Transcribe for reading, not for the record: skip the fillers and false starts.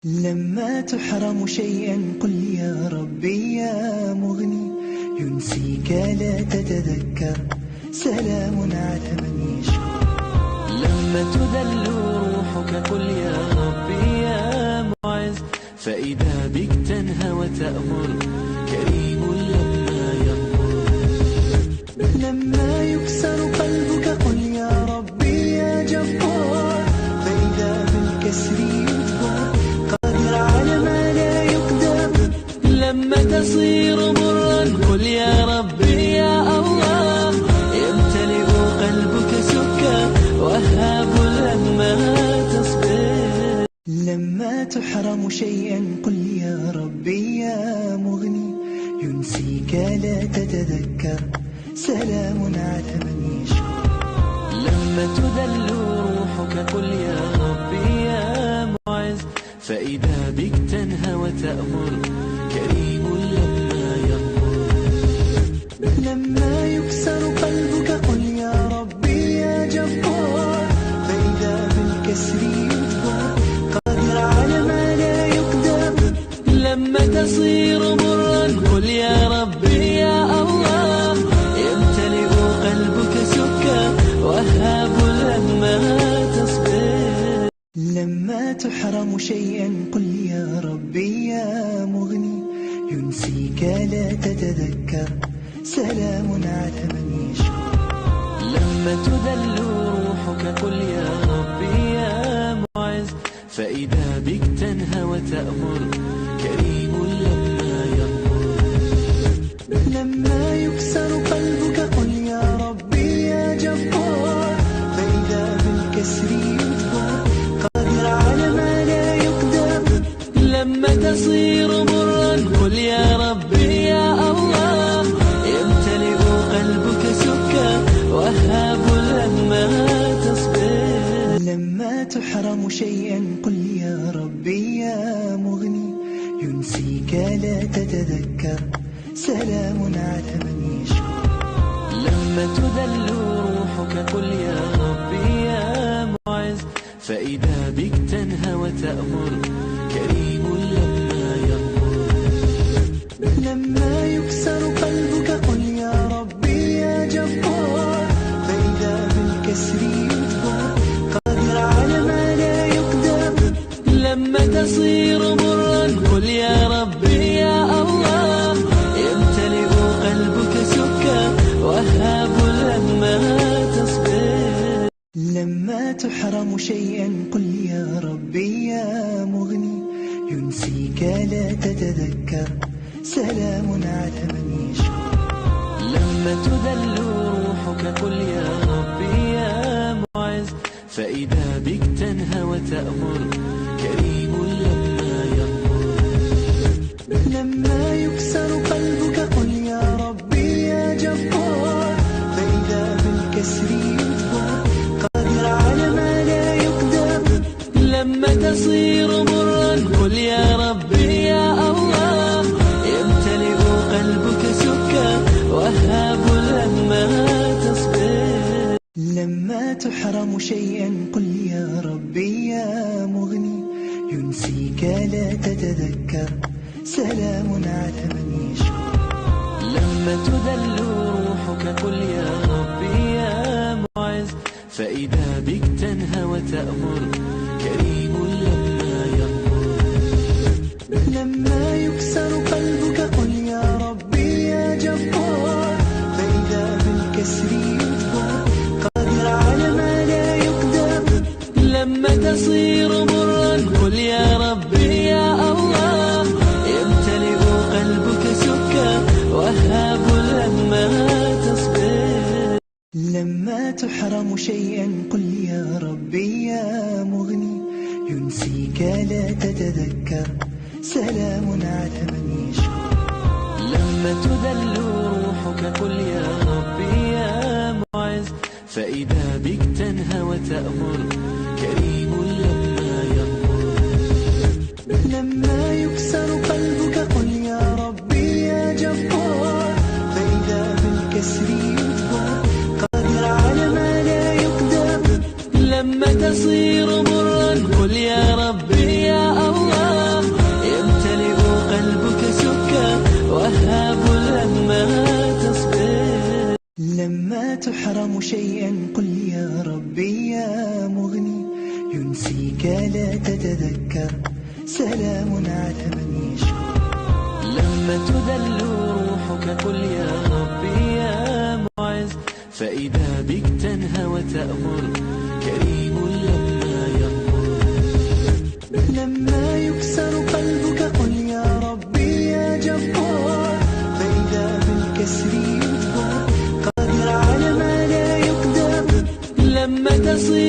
لما تحرم شيئا قل يا ربي يا مغني، ينسيك لا تتذكر، سلام على من يشكر. لما تذل روحك قل يا ربي يا معز، فإذا بك تنهى وتأمر، كريم لما يأمر. لما يكسر قلبك قل يا ربي يا جبار، فإذا بالكسر يجبر، قادر على ما لا يقدر. لما تصير مرا قل يا ربي يا الله، يمتلئ قلبك سكا، وهاب لما تصبر. لما تحرم شيئا قل يا ربي يا مغني، ينسيك لا تتذكر، سلام على من يشكر. لما تذل روحك قل يا ربي يا معز، فإذا بك تنهى وتأمر، كريم لما يأمر. لما يكسر قلبك قل يا ربي يا جبار، فإذا بالكسر يجبر، قادر على ما لا يقدر. لما تصير مرا قل يا ربي يا الله، يمتلئ قلبك سكا، وهاب لما تصبر. لما تحرم شيئا قل يا ربي يا مغني، ينسيك لا تتذكر، سلام على من يشكر. لما تذل روحك قل يا ربي يا معز، فإذا بك تنهى وتأمر، كريم لما يأمر. لما يكسر قلبك قل يا ربي يا جبار، فإذا بالكسر يجبر، قادر على ما لا يقدر. لما تصير مرا قل يا ربي يا الله، يمتلئ قلبك سكا، وهاب لما تصبر. لما تحرم شيئا قل يا ربي يا مغني، ينسيك لا تتذكر، سلام على من يشكر. لما تذل روحك قل يا ربي يا معز، فإذا بك تنهى وتأمر، كريم لما يأمر. لما يكسر قلبك قل يا ربي يا جبار، فإذا بالكسر يجبر، قادر على ما لا يقدر. لما تصير مرا قل يا ربي يا الله، يمتلئ قلبك سكا، وهاب لما تصبر. لما تحرم شيئا قل يا ربي يا مغني، ينسيك لا تتذكر، سلام على من يشكر. لما تذل روحك قل يا ربي يا معز، فإذا بك تنهى وتأمر، كريم لما يأمر. لما يكسر قلبك قل يا ربي يا جبار، فإذا بالكسر يجبر، قادر على ما لا يقدر. لما تصير مرا قل يا ربي يا الله، يمتلئ قلبك سكا، وهاب لما تصبر. لما تحرم شيئا قل يا ربي يا مغني، ينسيك لا تتذكر، سلام على من يشكر. لما تذل روحك قل يا ربي يا معز، فإذا بك تنهى وتأمر، كريم لما يأمر. لما يكسر قلبك قل يا ربي يا جبار، فإذا بالكسر يجبر، قادر على ما لا يقدر. لما تصير مرا قل يا ربي يا الله، يمتلئ قلبك سكا، وهاب لما تصبر. لما تحرم شيئا قل يا ربي يا مغني، ينسيك لا تتذكر، سلام على من يشكر. لما تذل روحك قل يا ربي يا معز، فإذا بك تنهى وتأمر، كريم لما يأمر. لما يكسر قلبك قل يا ربي يا جبار، فإذا بالكسر يجبر، قادر على ما لا يقدر. لما تصير مرا قل يا ربي يا الله، تحرم شيئا قل يا ربي يا مغني ينسيك لا تتذكر سلام على من يشكر. لما تذل روحك قل يا ربي يا معز، فإذا بك تنهى وتأمر كريم لما يأمر. لما يكسر قلبك قل يا ربي يا جبار، فإذا بالكسر يجبر قادر على ما لا يقدر. لما تصير